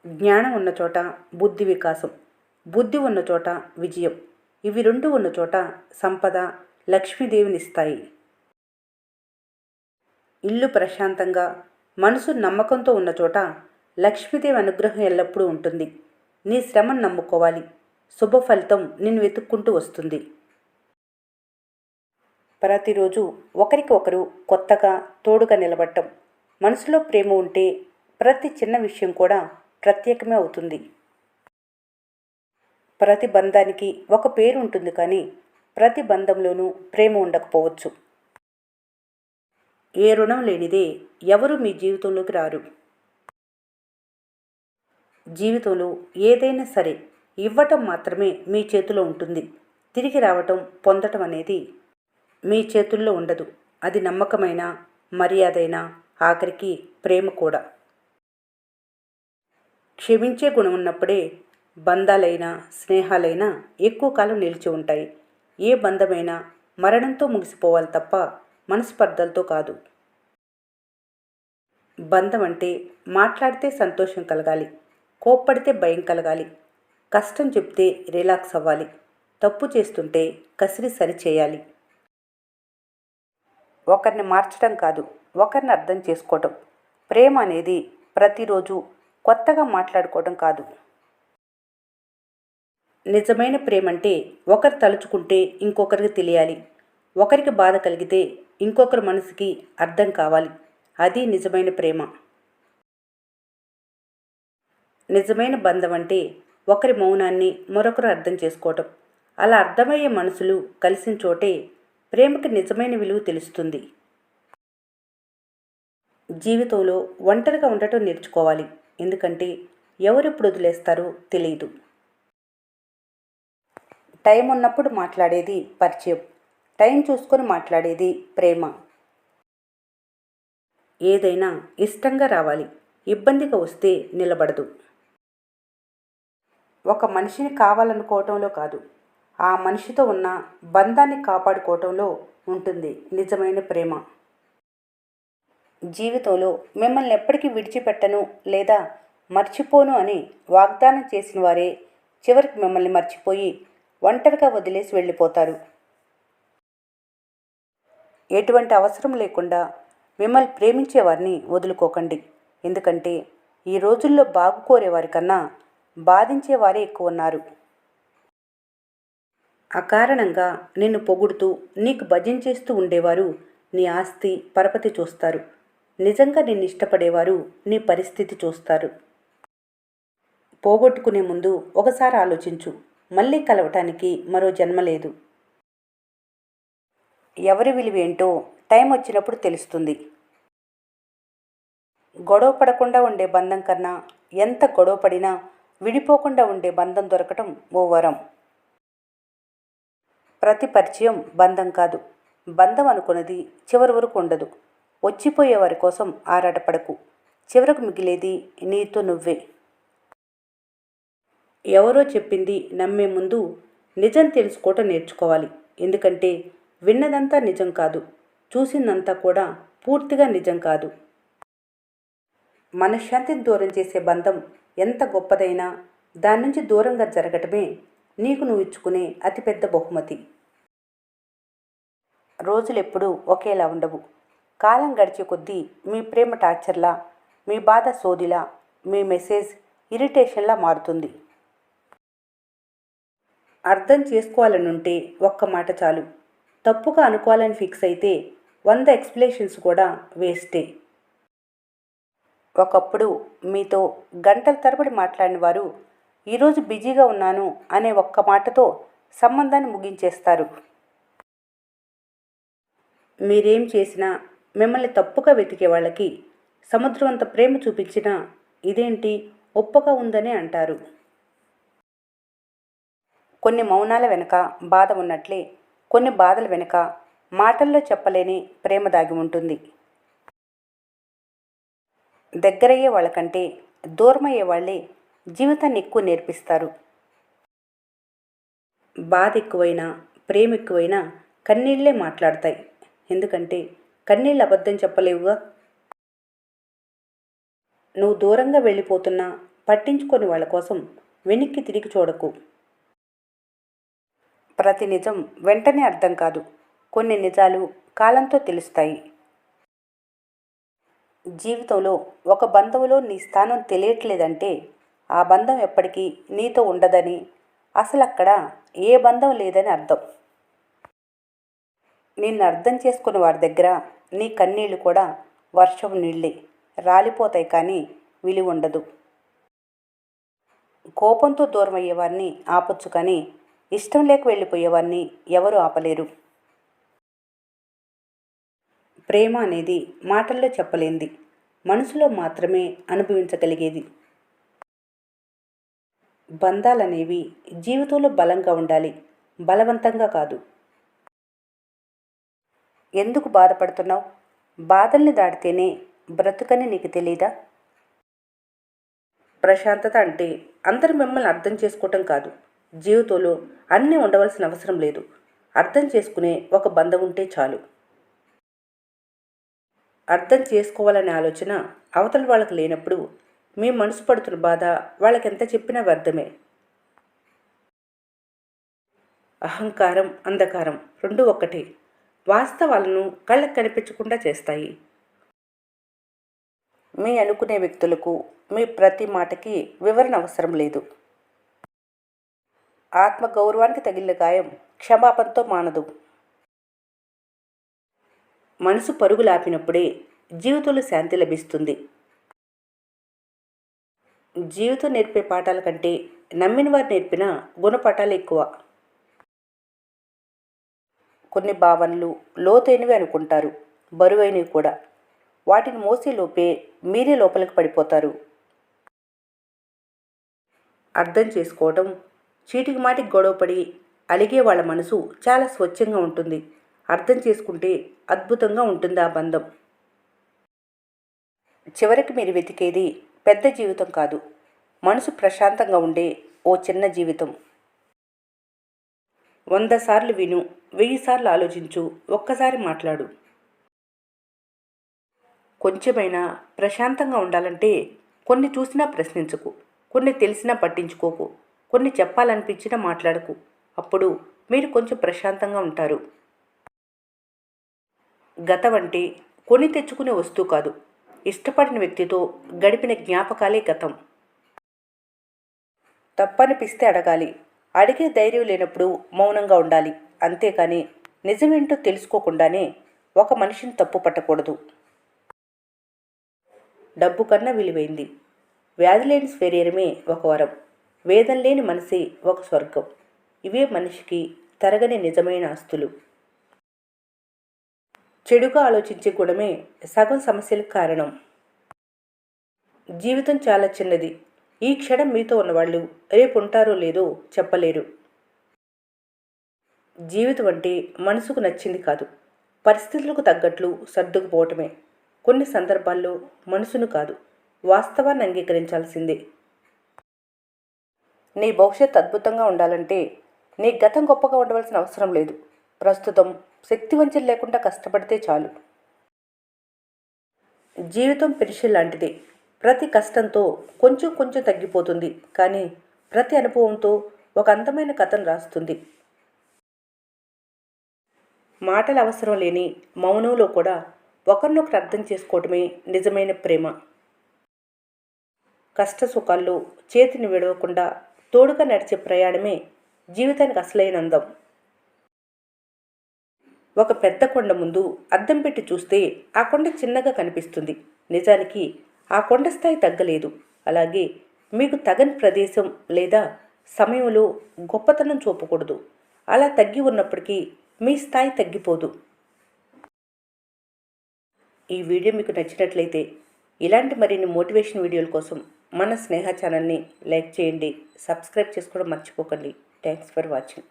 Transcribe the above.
జ్ఞానం ఉన్న చోట బుద్ధి వికాసం, బుద్ధి ఉన్న చోట విజయం, ఇవి రెండు ఉన్న చోట సంపద, లక్ష్మీదేవినిస్తాయి. ఇల్లు ప్రశాంతంగా, మనసు నమ్మకంతో ఉన్న చోట లక్ష్మీదేవి అనుగ్రహం ఎల్లప్పుడూ ఉంటుంది. నీ శ్రమను నమ్ముకోవాలి. శుభ ఫలితం నిన్ను వెతుక్కుంటూ వస్తుంది. ప్రతిరోజు ఒకరికి ఒకరు కొత్తగా తోడుగా నిలబడటం, మనసులో ప్రేమ ఉంటే ప్రతి చిన్న విషయం కూడా ప్రత్యేకమే అవుతుంది. ప్రతి బంధానికి ఒక పేరు ఉంటుంది, కానీ ప్రతి బంధంలోనూ ప్రేమ ఉండకపోవచ్చు. ఏ రుణం లేనిదే ఎవరు మీ జీవితంలోకి రారు. జీవితంలో ఏదైనా సరే ఇవ్వటం మాత్రమే మీ చేతిలో ఉంటుంది. తిరిగి రావటం, పొందటం అనేది మీ చేతుల్లో ఉండదు. అది నమ్మకమైన, మర్యాదైన, ఆఖరికి ప్రేమ కూడా. క్షమించే గుణం ఉన్నప్పుడే బంధాలైనా స్నేహాలైనా ఎక్కువ కాలం నిలిచి ఉంటాయి. ఏ బంధమైనా మరణంతో ముగిసిపోవాలి తప్ప మనస్పర్ధలతో కాదు. బంధం అంటే మాట్లాడితే సంతోషం కలగాలి, కోప్పడితే భయం కలగాలి, కష్టం చెప్తే రిలాక్స్ అవ్వాలి, తప్పు చేస్తుంటే కసిరి సరిచేయాలి. ఒకరిని మార్చడం కాదు, ఒకరిని అర్థం చేసుకోవటం. ప్రేమ అనేది ప్రతిరోజు కొత్తగా మాట్లాడుకోవడం కాదు. నిజమైన ప్రేమ అంటే ఒకరు తలుచుకుంటే ఇంకొకరికి తెలియాలి, ఒకరికి బాధ కలిగితే ఇంకొకరి మనసుకి అర్థం కావాలి. అది నిజమైన ప్రేమ. నిజమైన బంధం అంటే ఒకరి మౌనాన్ని మరొకరు అర్థం చేసుకోవటం. అలా అర్థమయ్యే మనసులు కలిసిన చోటే ప్రేమకి నిజమైన విలువ తెలుస్తుంది. జీవితంలో ఒంటరిగా ఉండటం నేర్చుకోవాలి. ఎందుకంటే ఎవరెప్పుడు వదిలేస్తారో తెలియదు. టైం ఉన్నప్పుడు మాట్లాడేది పరిచయం, టైం చూసుకొని మాట్లాడేది ప్రేమ. ఏదైనా ఇష్టంగా రావాలి, ఇబ్బందిగా వస్తే నిలబడదు. ఒక మనిషిని కావాలనుకోవటంలో కాదు, ఆ మనిషితో ఉన్న బంధాన్ని కాపాడుకోవటంలో ఉంటుంది నిజమైన ప్రేమ. జీవితంలో మిమ్మల్ని ఎప్పటికీ విడిచిపెట్టను లేదా మర్చిపోను అని వాగ్దానం చేసిన వారే చివరికి మిమ్మల్ని మర్చిపోయి ఒంటరిగా వదిలేసి వెళ్ళిపోతారు. ఎటువంటి అవసరం లేకుండా మిమ్మల్ని ప్రేమించే వారిని వదులుకోకండి. ఎందుకంటే ఈ రోజుల్లో బాగు కోరేవారి కన్నా బాధించేవారే ఎక్కువ ఉన్నారు. అకారణంగా నిన్ను పొగుడుతూ నీకు భజన చేస్తూ ఉండేవారు నీ ఆస్తి పరపతి చూస్తారు. నిజంగా నిన్ను ఇష్టపడేవారు నీ పరిస్థితి చూస్తారు. పోగొట్టుకునే ముందు ఒకసారి ఆలోచించు, మళ్ళీ కలవటానికి మరో జన్మ లేదు. ఎవరి విలువేంటో టైం వచ్చినప్పుడు తెలుస్తుంది. గొడవ పడకుండా ఉండే బంధం కన్నా ఎంత గొడవ పడినా విడిపోకుండా ఉండే బంధం దొరకటం ఓ వరం. ప్రతి పరిచయం బంధం కాదు. బంధం అనుకున్నది చివరి వరకు ఉండదు. వచ్చిపోయే వారి కోసం ఆరాటపడకు. చివరకు మిగిలేది నీతో నువ్వే. ఎవరో చెప్పింది నమ్మే ముందు నిజం తెలుసుకోవటం నేర్చుకోవాలి. ఎందుకంటే విన్నదంతా నిజం కాదు, చూసిందంతా కూడా పూర్తిగా నిజం కాదు. మనశ్శాంతిని దూరం చేసే బంధం ఎంత గొప్పదైనా దాని నుంచి దూరంగా జరగటమే నీకు నువ్వు ఇచ్చుకునే అతిపెద్ద బహుమతి. రోజులెప్పుడూ ఒకేలా ఉండవు. కాలం గడిచే కొద్దీ మీ ప్రేమ టార్చర్లా, మీ బాధ సోదిలా, మీ మెసేజ్ ఇరిటేషన్లా మారుతుంది. అర్థం చేసుకోవాలనుంటే ఒక్క మాట చాలు. తప్పుగా అనుకోవాలని ఫిక్స్ అయితే 100 ఎక్స్ప్లెనేషన్స్ కూడా వేస్టే. ఒకప్పుడు మీతో గంటల తరబడి మాట్లాడిన వారు ఈరోజు బిజీగా ఉన్నాను అనే ఒక్క మాటతో సంబంధాన్ని ముగించేస్తారు. మీరేం చేసినా మిమ్మల్ని తప్పుగా వెతికే వాళ్ళకి సముద్రం అంత ప్రేమ చూపించినా ఇదేంటి ఒప్పగా ఉందనే అంటారు. కొన్ని మౌనాల వెనుక బాధ ఉన్నట్లే కొన్ని బాధల వెనుక మాటల్లో చెప్పలేని ప్రేమ దాగి ఉంటుంది. దగ్గరయ్యే వాళ్ళకంటే దూరమయ్యే వాళ్ళే జీవితాన్ని ఎక్కువ నేర్పిస్తారు. బాధ ఎక్కువైనా ప్రేమ ఎక్కువైనా కన్నీళ్లే మాట్లాడతాయి. ఎందుకంటే కన్నీళ్ళు అబద్ధం చెప్పలేవుగా. నువ్వు దూరంగా వెళ్ళిపోతున్నా పట్టించుకొని వాళ్ళ కోసం వెనక్కి తిరిగి చూడకు. ప్రతి నిజం వెంటనే అర్థం కాదు. కొన్ని నిజాలు కాలంతో తెలుస్తాయి. జీవితంలో ఒక బంధంలో నీ స్థానం తెలియట్లేదంటే ఆ బంధం ఎప్పటికీ నీతో ఉండదని, అసలు అక్కడ ఏ బంధం లేదని అర్థం. నిన్ను అర్థం చేసుకున్న వారి దగ్గర నీ కన్నీళ్లు కూడా వర్షం నీళ్ళే, రాలిపోతాయి కానీ విలువ ఉండదు. కోపంతో దూరం అయ్యేవారిని ఆపొచ్చు కానీ ఇష్టం లేక వెళ్ళిపోయేవారిని ఎవరు ఆపలేరు. ప్రేమ అనేది మాటల్లో చెప్పలేంది, మనసులో మాత్రమే అనుభవించగలిగేది. బంధాలనేవి జీవితంలో బలంగా ఉండాలి, బలవంతంగా కాదు. ఎందుకు బాధపడుతున్నావు? బాధల్ని దాటితేనే బ్రతుకని నీకు తెలీదా? ప్రశాంతత అంటే అందరూ మిమ్మల్ని అర్థం చేసుకోవటం కాదు. జీవితంలో అన్నీ ఉండవలసిన అవసరం లేదు. అర్థం చేసుకునే ఒక బంధం ఉంటే చాలు. అర్థం చేసుకోవాలనే ఆలోచన అవతల వాళ్ళకి లేనప్పుడు మీ మనసు పడుతున్న బాధ వాళ్ళకి ఎంత చెప్పినా వ్యర్థమే. అహంకారం, అంధకారం రెండూ ఒక్కటే. వాస్తవాలను కళ్ళకు కనిపించకుండా చేస్తాయి. మీ అనుకునే వ్యక్తులకు మీ ప్రతి మాటకి వివరణ అవసరం లేదు. ఆత్మగౌరవానికి తగిలిన గాయం క్షమాపణతో మానదు. మనసు పరుగులాపినప్పుడే జీవితంలో శాంతి లభిస్తుంది. జీవితం నేర్పే పాఠాల కంటే నమ్మిన వారు నేర్పిన గుణపాఠాలు ఎక్కువ. కొన్ని భావనలు లోతైనవి అనుకుంటారు, బరువైనవి కూడా. వాటిని మోసేలోపే మీరే లోపలికి పడిపోతారు. అర్థం చేసుకోవడం, చీటికి మాటికి గొడవపడి అలిగే వాళ్ళ మనసు చాలా స్వచ్ఛంగా ఉంటుంది. అర్థం చేసుకుంటే అద్భుతంగా ఉంటుంది ఆ బంధం. చివరికి మీరు వెతికేది పెద్ద జీవితం కాదు, మనసు ప్రశాంతంగా ఉండే ఓ చిన్న జీవితం. 100 సార్లు విను, 1000 సార్లు ఆలోచించు, ఒక్కసారి మాట్లాడు. కొంచెమైనా ప్రశాంతంగా ఉండాలంటే కొన్ని చూసినా ప్రశ్నించకు, కొన్ని తెలిసినా పట్టించుకోకు, కొన్ని చెప్పాలనిపించినా మాట్లాడకు. అప్పుడు మీరు కొంచెం ప్రశాంతంగా ఉంటారు. గతం అంటే కొని తెచ్చుకునే వస్తువు కాదు, ఇష్టపడిన వ్యక్తితో గడిపిన జ్ఞాపకాలే గతం. తప్పనిపిస్తే అడగాలి, అడిగే ధైర్యం లేనప్పుడు మౌనంగా ఉండాలి. అంతేకాని నిజమేంటో తెలుసుకోకుండానే ఒక మనిషిని తప్పు పట్టకూడదు. డబ్బు కన్నా విలువైంది. వ్యాధి లేని శరీరమే ఒక వరం, వేదన లేని మనసే ఒక స్వర్గం. ఇవే మనిషికి తరగని నిజమైన ఆస్తులు. చెడుగా ఆలోచించే గుణమే సగం సమస్యలకు కారణం. జీవితం చాలా చిన్నది. ఈ క్షణం మీతో ఉన్నవాళ్ళు రేపు ఉంటారో లేదో చెప్పలేరు. జీవితం అంటే మనసుకు నచ్చింది కాదు, పరిస్థితులకు తగ్గట్లు సర్దుకుపోవటమే. కొన్ని సందర్భాల్లో మనసును కాదు, వాస్తవాన్ని అంగీకరించాల్సిందే. నీ భవిష్యత్తు అద్భుతంగా ఉండాలంటే నీ గతం గొప్పగా ఉండవలసిన అవసరం లేదు. ప్రస్తుతం శక్తివంచన లేకుండా కష్టపడితే చాలు. జీవితం పెన్షన్ లాంటిదే. ప్రతి కష్టంతో కొంచెం కొంచెం తగ్గిపోతుంది, కానీ ప్రతి అనుభవంతో ఒక అందమైన కథను రాస్తుంది. మాటలు అవసరం లేని మౌనంలో కూడా ఒకరినొకరు అర్థం చేసుకోవటమే నిజమైన ప్రేమ. కష్ట సుఖాల్లో చేతిని విడవకుండా తోడుగా నడిచే ప్రయాణమే జీవితానికి అసలైన అందం. ఒక పెద్ద కొండ ముందు అద్దం పెట్టి చూస్తే ఆ కొండ చిన్నగా కనిపిస్తుంది. నిజానికి ఆ కొండ స్థాయి తగ్గలేదు. అలాగే మీకు తగని ప్రదేశం లేదా సమయంలో గొప్పతనం చూపకూడదు. అలా తగ్గి ఉన్నప్పటికీ మీ స్థాయి తగ్గిపోదు. ఈ వీడియో మీకు నచ్చినట్లయితే ఇలాంటి మరిన్ని మోటివేషన్ వీడియోల కోసం మన స్నేహ ఛానల్ని లైక్ చేయండి, సబ్స్క్రైబ్ చేసుకోవడం మర్చిపోకండి. Thanks for watching.